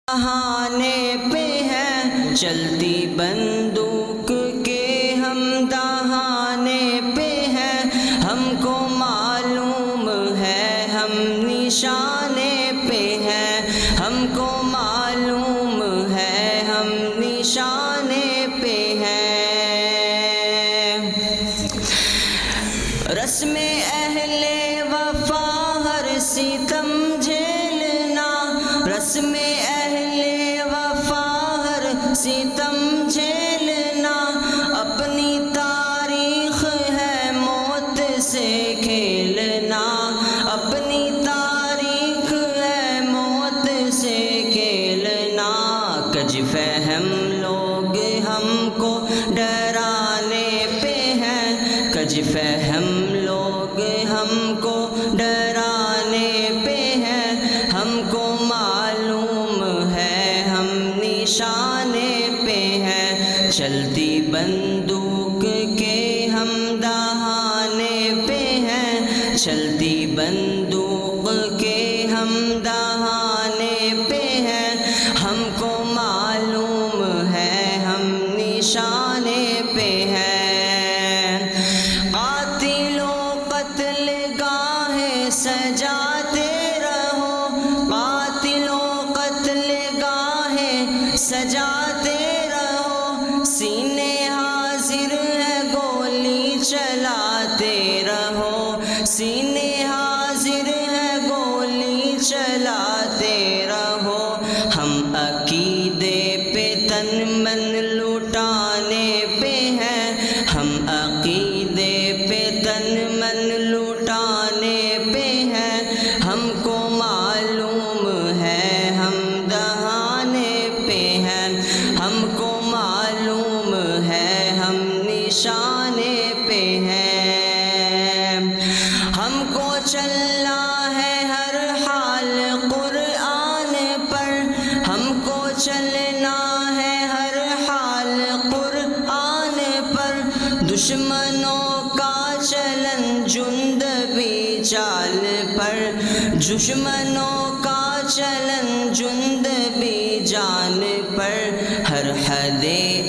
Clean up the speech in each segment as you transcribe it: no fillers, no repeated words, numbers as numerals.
دہانے پہ ہیں، چلتی بندوق کے ہم دہانے پہ ہیں، ہم کو معلوم ہے ہم نشانے پہ ہیں، ہم کو معلوم ہے ہم نشانے پہ ہیں۔ رسم اہل وفا ہر ستم جھیلنا، رسم اہل وفا ہر ستم جھیلنا، اپنی تاریخ ہے موت سے کھیلنا، اپنی تاریخ ہے موت سے کھیلنا۔ کج فہم لوگ ہم کو ڈرانے پہ ہیں، کج فہم لوگ ہم کو ڈرانے پہ ہیں، ہم کو معلوم ہے ہم نشانے پہ ہیں، چلتی بندوق کے ہم دہانے پہ ہیں، چلتی بندوق کے ہم دہانے پہ ہیں، ہم کو معلوم ہے ہم نشانے پہ ہیں۔ قاتل و قتل گاہیں سجاتے رہو، قاتل و قتل گاہیں سجاتے رہو، سینے حاضر ہے گولی چلاتے رہو، سینے حاضر ہے گولی چلاتے رہو۔ ہم عقیدے پہ تن من لٹانے پہ ہیں، ہم عقیدے پہ تن من لٹانے پہ ہیں، ہم کو معلوم ہے ہم دہانے پہ ہیں، ہم کو معلوم ہے ہم نشانے پہ ہیں۔ ہم کو چلنا ہے ہر حال قرآن پر، ہم کو چلنا ہے ہر حال قرآن پر، دشمنوں کا چلن جندبی چال پر، دشمنوں کا چلن جندبی جان پر، ہر حد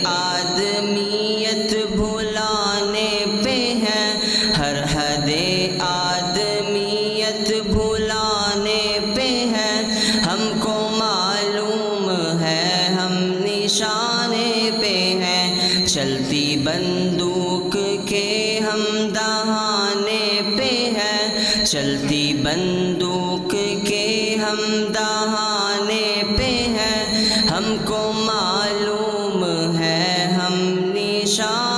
آدمیت بھلانے پہ ہیں، ہر حد آدمیت بھلانے پہ ہیں، ہم کو معلوم ہے ہم نشانے پہ ہیں، چلتی بندوق کے ہم دہانے پہ ہیں، چلتی بندوق کے ہم دہانے پہ ہیں، ہم کو معلوم ہے ہم نشانے